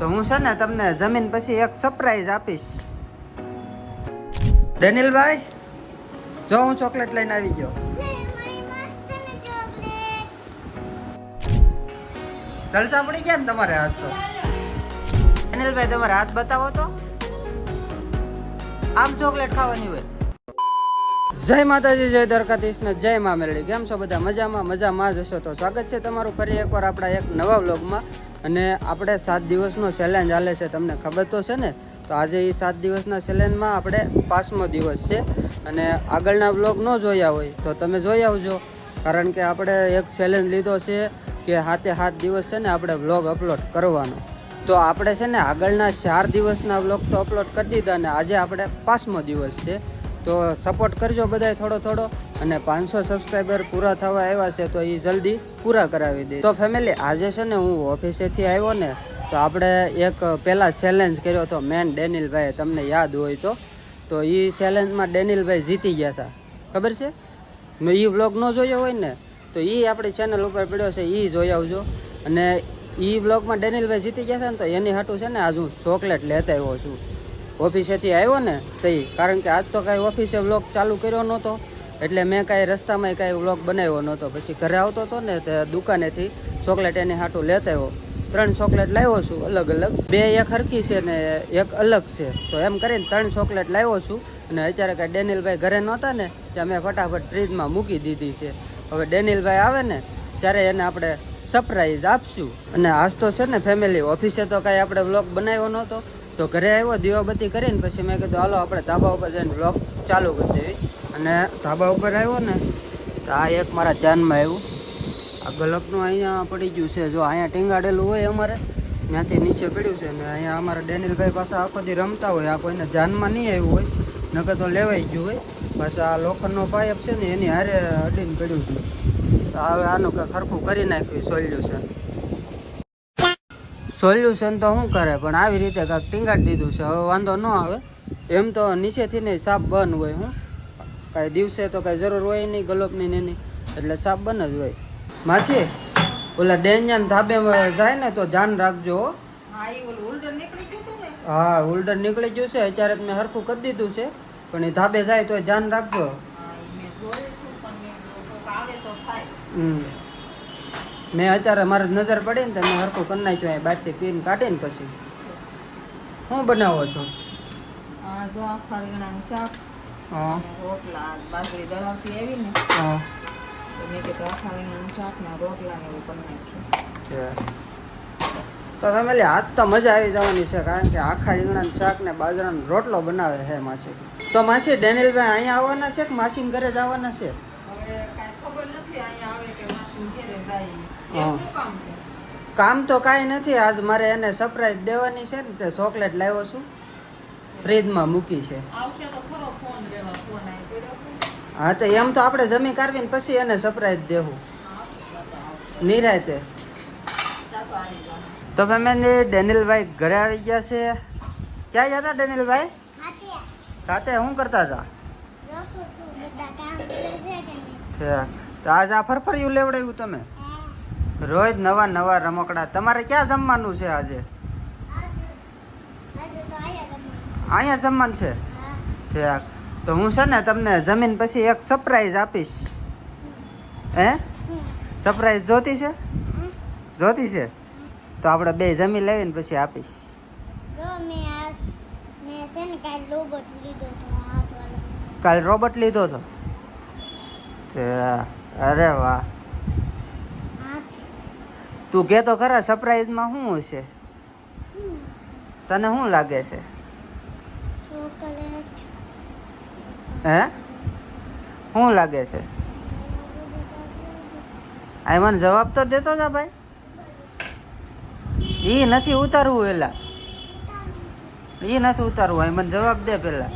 તો હું છે ને તમને જમીન પછી એક સરપ્રાઈઝ આપીશ. ડેનિલભાઈ, જો હું ચોકલેટ લઈને આવી ગયો. જલસા પડી ગયા ને તમારે હાથ તો. ડેનિલભાઈ, તમારે હાથ બતાવો તો. આમ ચોકલેટ ખાવાની હોય. જય માતાજી, જય દ્વારકાધીશ ને જય મા મેલડી. કેમ છો બધા? મજામાં જ હશો. તો સ્વાગત છે તમારું ફરી એકવાર આપણા એક નવા વ્લોગમાં. અને આપણે 7 દિવસનો ચેલેન્જ ચાલે છે, તમને ખબર તો છે ને. તો આજે એ 7 દિવસના ચેલેન્જમાં આપણે 5મો દિવસ છે. અને આગળના વ્લોગ ન જોયા હોય તો તમે જોઈ આવજો, કારણ કે આપણે એક ચેલેન્જ લીધો છે કે 7 દિવસ છે ને આપણે વ્લોગ અપલોડ કરવાનો. તો આપણે છે ને આગળના 4 દિવસના વ્લોગ તો અપલોડ કરી દીધા અને આજે આપણે 5મો દિવસ છે. તો સપોર્ટ કરજો બધાય થોડો અને 500 સબસ્ક્રાઈબર પૂરા થવા આવ્યા છે તો એ જલ્દી પૂરા કરાવી દે. તો ફેમિલી, આજે છે ને હું ઓફિસેથી આવ્યો ને તો આપણે એક પહેલાં ચેલેન્જ કર્યો હતો મેન ડેનિલભાઈ, તમને યાદ હોય તો એ ચેલેન્જમાં ડેનિલભાઈ જીતી ગયા હતા, ખબર છે? મેં એ વ્લોગ ન જોયો હોય ને તો એ આપણી ચેનલ ઉપર પડ્યો છે, એ જોઈ આવજો. અને એ વ્લોગમાં ડેનિલભાઈ જીતી ગયા હતા ને તો એની હાટું છે ને આજ હું ચોકલેટ લેતા આવ્યો છું. ઓફિસેથી આવ્યો ને તો કારણ કે આજ તો કાંઈ ઓફિસે વ્લોગ ચાલુ કર્યો નહોતો, એટલે મેં કાંઈ રસ્તામાં કાંઈ વ્લોગ બનાવ્યો નહોતો. પછી ઘરે આવતો હતો ને તો દુકાનેથી ચોકલેટ એની હાટું લેતા આવ્યો. 3 ચોકલેટ લાવ્યો છું અલગ અલગ, 2 એક હરખી છે ને એક અલગ છે. તો એમ કરીને 3 ચોકલેટ લાવ્યો છું. અને અત્યારે કાંઈ ડેનિલભાઈ ઘરે નહોતા ને ત્યાં મેં ફટાફટ ફ્રીજમાં મૂકી દીધી છે. હવે ડેનિલભાઈ આવે ને ત્યારે એને આપણે સરપ્રાઈઝ આપશું. અને આજ તો છે ને ફેમિલી, ઓફિસે તો કાંઈ આપણે વ્લોગ બનાવ્યો નહોતો તો ઘરે આવ્યો દીવાબત્તી કરીને પછી મેં કીધું હાલો આપણે ધાબા ઉપર જઈને વ્લોગ ચાલુ કરી દેવી. અને ધાબા ઉપર આવ્યો ને તો આ એક મારા ધ્યાનમાં આવ્યું, આ ગલપનું અહીંયા પડી ગયું છે. જો અહીંયા ટીંગાડેલું હોય અમારે, ત્યાંથી નીચે પડ્યું છે. ને અહીંયા અમારા ડેનિલભાઈ પાસે આખો દી રમતા હોય, આ કોઈને ધ્યાનમાં નહીં આવ્યું હોય, નકર તો લેવાઈ ગયું હોય. પાછા આ લોખંડનો પાઇપ છે ને એની હારે અડીને પડ્યું છે. તો હવે આનું કંઈ ખરખું કરી નાખ્યું સોલ્યુશન તો શું કરે, પણ આવી રીતે કાંઈક ટીંગાડી દીધું છે. હવે વાંધો ન આવે, એમ તો નીચેથી નહીં સાપ બંધ હોય. હું કાંઈ દિવસે તો કાંઈ જરૂર હોય નહીં ગલોપની એની, એટલે સાપ બંધ જ હોય. માસી, ઓલા ડેન્જન ધાબે જાય ને તો ધ્યાન રાખજો. હા, ઉલ્ડર નીકળી ગયું છે અત્યારે મેં હરખું કરી દીધું છે, પણ એ ધાબે જાય તો ધ્યાન રાખજો. મેં અત્યારે મારી નજર પડી ને તો મેં હરખું કરી નાખ્યું. અહીં બહારથી પીને કાઢીને પછી શું બનાવો છો? તો ફેમિલી, આજ તો મજા આવી જવાની છે, કારણ કે આખા રીંગણાનું શાક ને બાજરાનો રોટલો બનાવે છે માસી. તો માસી, ડેનિલભાઈ અહીંયા આવવાના છે કે માસીને ઘરે જ આવવાના છે? કામ તો કાંઈ નથી, આજ મારે એને સરપ્રાઈઝ દેવાની છે ને તે ચોકલેટ લાવ્યો છું, ફ્રીજમાં મૂકી છે. હા, તો એમ તો આપણે જમી કાઢવીને પછી એને સરપ્રાઈઝ દેવું નિરાતે. તો ફેમિલી, ડેનિલભાઈ ઘરે આવી ગયા છે. ક્યાં ગયા હતા ડેનિલભાઈ? ખાતે. શું કરતા હતા? તો આજ આ ફરફરિયું લેવડાવ્યું તમે? રોજ નવા રમકડા. તમારે ક્યાં જમવાનું છે આજે? અહીંયા જમવાનું છે. તો હું છે ને તમને જમીન પછી એક સરપ્રાઈઝ આપીશ. હે, સરપ્રાઈઝ જોતી છે? તો આપણે 2 જમી લેવીને પછી આપીશ. કાલ રોબોટ લીધો હતો? અરે વાહ. તું કે તો ખરા સરપ્રાઈઝમાં શું હશે? તને શું લાગે છે? હે, શું લાગે છે? આ મને જવાબ તો દેતો જા ભાઈ. ઈ નથી ઉતારવું, એલા ઈ નથી ઉતારવું. આ મને જવાબ દે પેલા.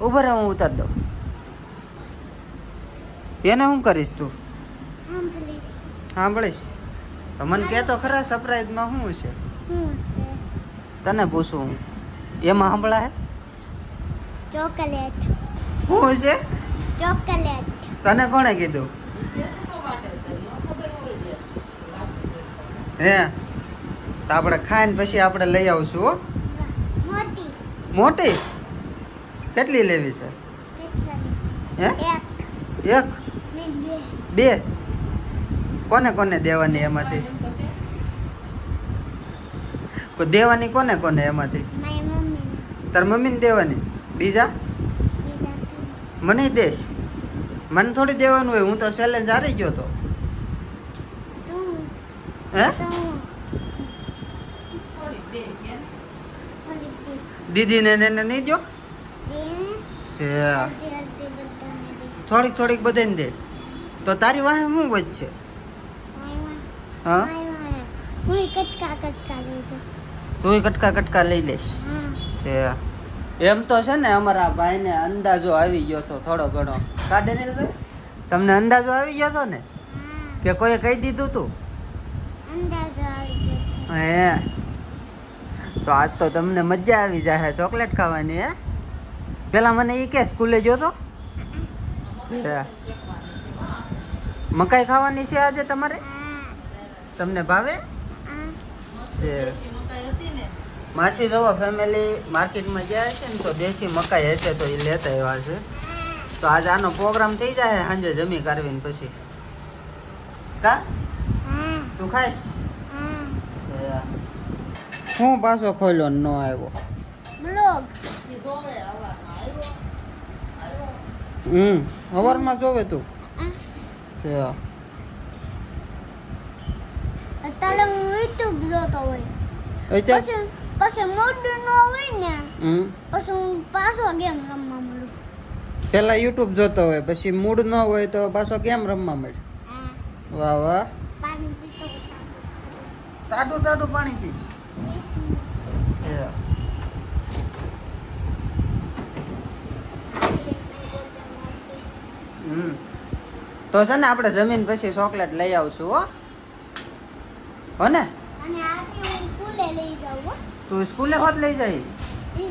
ઉભો રહે, હું ઉતાર દઉં. એને શું કરીશ તું? સાંભળીશ તો મને કહેતો ખરા સરપ્રાઈઝમાં શું છે? તને પૂછું હું, એમાં સાંભળાય? ચોકલેટ. શું છે? ચોકલેટ. તને કોણે કીધું? હે, તો આપણે ખાઈને પછી આપણે લઈ આવશું હો. મોટી મોટી કેટલી લેવી છે? હે એક બે કોને કોને દેવાની એમાંથી? દેવાની કોને કોને એમાંથી? તાર મમ્મીને દેવાની? બીજા મને દેશ? મને થોડી દેવાનું હોય, હું તો ચેલેન્જ હારી ગયો તો. હે દીદીને એને નહીં દો? થોડીક થોડીક બધાને દે. તો તારી વાહે શું વધશે? હા તું કટકા કટકા લઈ લેશ. એમ તો છે ને અમારા ભાઈને અંદાજો આવી ગયો તો થોડો ઘણો. કા ડેનિયલભાઈ, તમને અંદાજો આવી ગયો તો ને કે કોઈએ કહી દીધું તું? હે તો આજ તો તમને મજા આવી જાય ચોકલેટ ખાવાની. હે પેલા મને એ કે સ્કૂલે ગયો તો મકાઈ ખાવાની છે આજે તમારે? તમને ભાવે છે? માસી જવો ફેમિલી માર્કેટમાં જાય છે ને તો દેશી મકાઈ હશે તો એ લેતા આવ્યા છે. તો આજે આનો પ્રોગ્રામ થઈ જાય સાંજે જમી કાઢવીને પછી. કા તું ખાઈશ? હું પાછો ખોલ્યો ન આવ્યો બ્લોગ. સવારમાં જોવે તું છે? અત્યારે હું યુટ્યુબ જોતો હોય અચ્છા પછી મોડું ન હોય ને પછી હું પાછો ગેમ રમવા મળું. પેલા યુટ્યુબ જોતો હોય પછી મૂડ ન હોય તો પાછો કેમ રમવા મળે? વાહ વાહ. પાણી પીતો ટાટું ટાટું પાણી પીશ છે. તો છે ને આપણે જમીન પછી ચોકલેટ લઈ આવશું હો ને? અને આજે હું સ્કૂલે લઈ જાઉં હો. તું સ્કૂલે હોત લઈ જાય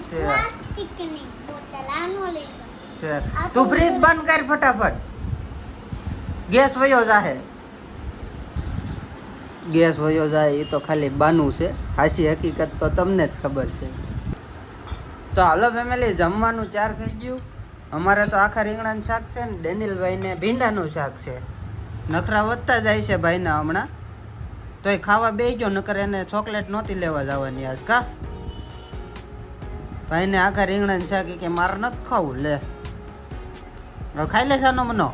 પ્લાસ્ટિકની બોટલ આનો લઈ જાઉં. તું ફ્રીજ બંધ કર ફટાફટ, ગેસ વયો જાહે. ગેસ વયો જાય એ તો ખાલી બાનું છે, હાસી હકીકત તો તમને જ ખબર છે. તો હાલો ફેમિલી, જમવાનું તૈયાર થઈ ગયું. અમારે તો આખા રીંગણાનું શાક છે ને ડેનિલભાઈને ભીંડાનું શાક છે. નખરા વધતા જાય છે ભાઈના હમણાં, તો એ ખાવા બેસી ગયો, નકર એને ચોકલેટ નહોતી લેવા જવાની આજ. કા ભાઈને આખા રીંગણાનું શાક કે મારે નથી ખાવું, લે હવે ખાઈ લે સાનો મનો.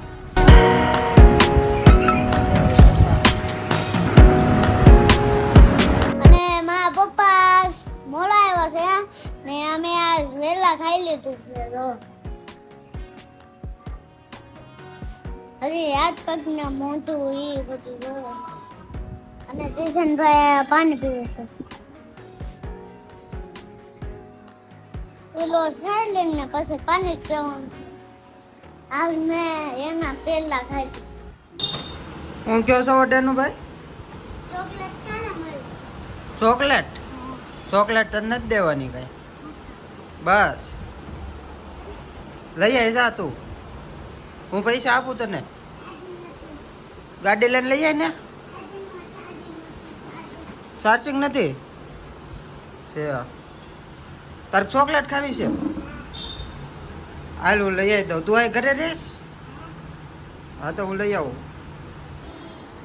અને મારા પપ્પા મોડા આવ્યા છે ને અમે આજ વહેલા ખાઈ લીધું છે. તો હજી હાથ પગના મોઢું એ બધું જોવે. અને કિશનભાઈ પાણી પીવે છે. પેલો ખાઈ લઈને પછી પાણી જ પીવાનું. આજ મેં એના પહેલા ખાઈ હું કયો છો વડેનું ભાઈ? ચોકલેટ ક્યારે મળશે? ચોકલેટ? ચોકલેટ તને નથી દેવાની કઈ, બસ લઈ આવી જા તું. હું પૈસા આપું તને, ગાડી લઈને લઈ આવી ને. ચાર્જિંગ નથી છે? તારે ચોકલેટ ખાવી છે? હાલ હું લઈ આવી દઉં. તું અહીં ઘરે રહીશ? હા તો હું લઈ આવું.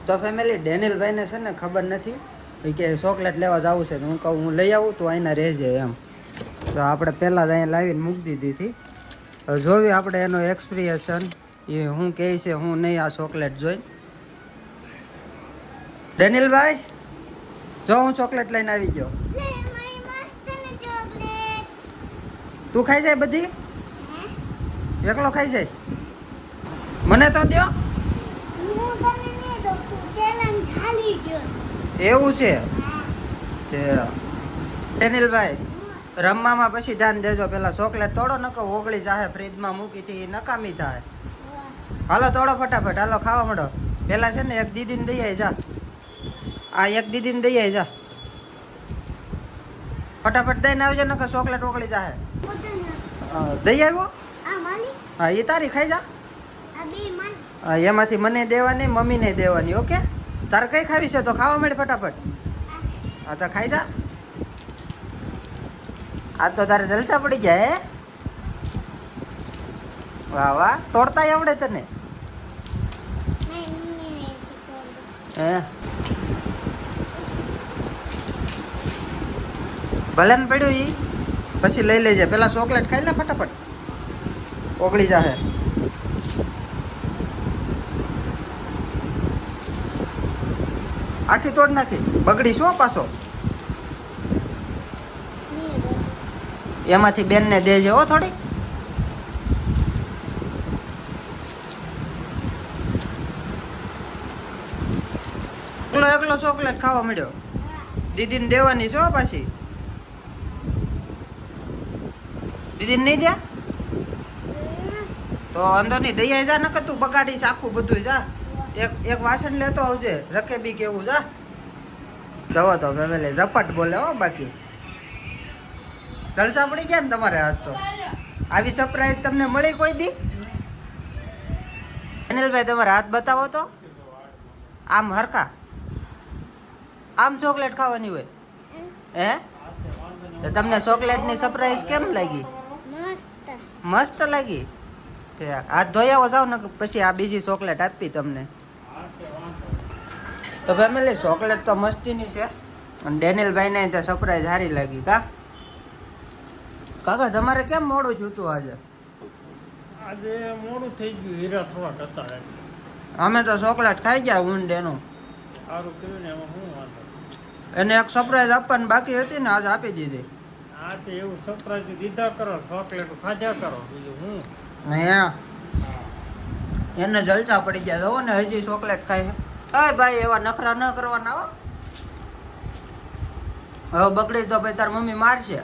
તો ફેમિલી, ડેનિલભાઈને છે ને ખબર નથી કે ચોકલેટ લેવા જવું છે. હું કહું હું લઈ આવું, તું અહીંના રહેજે એમ. તો આપણે પહેલાં જ અહીંયા લાવીને મૂકી દીધી હતી. હવે જોવી આપણે એનો એક્સપિરિયન્સન એ હું કહે છે હું નહીં આ ચોકલેટ જોઈ. ડેનિલભાઈ જો હું ચોકલેટ લઈને આવી ગયો. તું ખાઈ જાય બધી? એકલો ખાઈ જઈશ? મને તો દો. એવું છે ડેનિલભાઈ, રમવામાં પછી ધ્યાન દેજો. પેલા ચોકલેટ તોડો, નકો ઓગળી જાહે. ફ્રીજમાં મૂકી હતી નકામી થાય. હાલો તોડો ફટાફટ, હાલો ખાવા માંડો. પેલા છે ને એક દીદીને દઈ આવી જા. આ એક દીદીને દઈ આવી જા, ફટાફટ દઈને આવજો, નકર ચોકલેટ ઓગળી જાહે. દઈ આવ્યો? હા એ તારી ખાઈ જા. હા એમાંથી મને દેવાની, મમ્મીને દેવાની. ઓકે, તારે કઈ ખાવી છે તો ખાવા માંડ ફટાફટ. આ તો ખાઈ જા. આ તો તારે જલસા પડી જાય હે. વાહ વાહ, તોડતા આવડે તને? હે ભલે ને પડ્યું ઈ પછી લઈ લેજે. પેલા ચોકલેટ ખાઈ લે ફટાફટ, ઓગળી જાહે. આખી તોડ નાખી, બગડી શું પાછો? એમાંથી બેન ને દેજે હો થોડી. એકલો એકલો ચોકલેટ ખાવા મળ્યો. દીદીને દેવાની છો પાછી? દીદીને નહીં દે તો અંદર ની દઈ જા, નકર તું બગાડીશ આખું બધું. જા એક વાસણ લેતો આવજે, રકેબી કેવું. જા જવો તો ફેમિલી ઝપટ બોલે હો. બાકી જલસા પડી ગયા ને તમારે આજ તો. આવી સરપ્રાઈઝ તમને મળી કોઈ દી? અનિલભાઈ તમારે હાથ બતાવો તો. આમ હરખા, આમ ચોકલેટ ખાવાની હોય હે? તો તમને ચોકલેટ ની સરપ્રાઈઝ કેમ લાગી? મસ્ત મસ્ત લાગી. હાથ ધોઈ આવો, જાવ ને પછી આ બીજી ચોકલેટ આપી તમને. તો ફેમિલી ચોકલેટ તો મસ્તીની છે. અને ડેનિલભાઈ ને ત્યાં સરપ્રાઈઝ સારી લાગી. કાકા તમારે કેમ મોડું થયું આજે? આજે મોડું થઈ ગયું, હીરા થોડા હતા. અમે તો ચોકલેટ ખાઈ ગયા ઊંડ એનું. સારું કર્યું ને, એમાં શું વાંધો? એને એક સરપ્રાઈઝ આપવાની બાકી હતી ને, આજે આપી દીધી. આ તો એવું સરપ્રાઈઝ દીધા કરો, ચોકલેટ ખાધા કરો, બીજું હું. અહીંયા એને જલસા પડી ગયા. જોવો ને હજી ચોકલેટ ખાય. હા ભાઈ, એવા નખરા ન કરવાના હો. હવે બગડી તો ભાઈ તાર મમ્મી મારશે.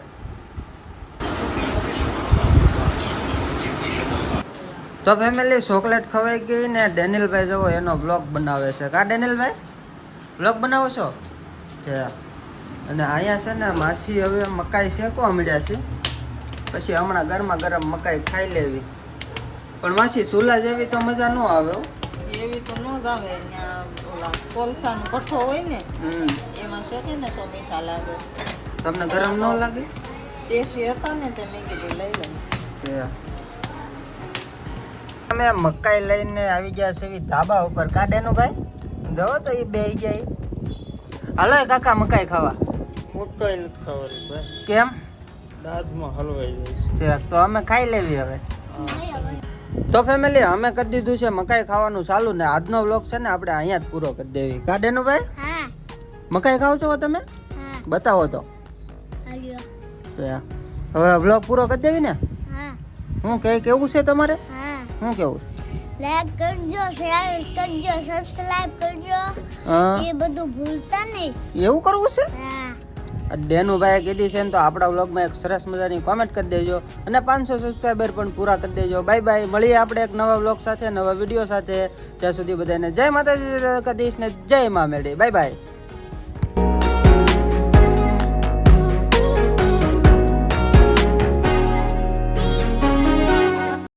તો ફેમિલી ચોકલેટ ખવાઈ ગઈ ને ડેનિલભાઈ જવો એનો બ્લોગ બનાવે છે. કા ડેનિલભાઈ બ્લોગ બનાવો છો? છે. અને અહીંયા છે ને માસી હવે મકાઈ શેકવા મળ્યા છે. પછી હમણાં ગરમા ગરમ મકાઈ ખાઈ લેવી. પણ માસી ચૂલા જેવી તો મજા ન આવે હો. એવી તો ન જ આવે. ત્યાં ઓલા કોલસાનો ભઠ્ઠો હોય ને એમાં શેકે ને તો મીઠા લાગે. તમને ગરમ ન લાગે? દેશી હતા ને તે મેં કીધું લઈ લઉં. છે. અમે મકાઈ લઈને આવી ગયા છે ધાબા ઉપર. કાઢેનું ભાઈ જો તો એ બે જાય. હાલો એ કાકા મકાઈ ખાવા. મકાઈ નથી ખાવાની ભાઈ, કેમ? દાંતમાં હલવાઈ જાય છે. છે તો અમે ખાઈ લેવી હવે. તો ફેમિલી અમે કરી દીધું છે મકાઈ ખાવાનું ચાલુ ને આજનો વ્લોગ છે ને આપણે અહીંયા જ પૂરો કરી દેવી. કાઢેનું ભાઈ હા મકાઈ ખાવ છો તમે? હા બતાવો તો. હાલ્યો. છે. હવે વ્લોગ પૂરો કરી દેવી ને? હા હું કેવું છે તમારે? હા હું કેવું? લાઈક કરજો, શેર કરજો, સબસ્ક્રાઇબ કરજો. હા એ બધું ભૂલતા નહીં. એવું કરવું છે? હા ડેનુભાઈએ કીધી છે ને તો આપણા વ્લોગમાં એક સરસ મજાની કોમેન્ટ કરી દેજો અને 500 સબસ્ક્રાઈબર પણ પૂરા કરી દેજો. બાય બાય, મળીએ આપણે એક નવા વ્લોગ સાથે, નવા વિડીયો સાથે. ત્યાં સુધી બધાને જય માતાજી, કદીશ ને જય મા મેળી. Bye bye.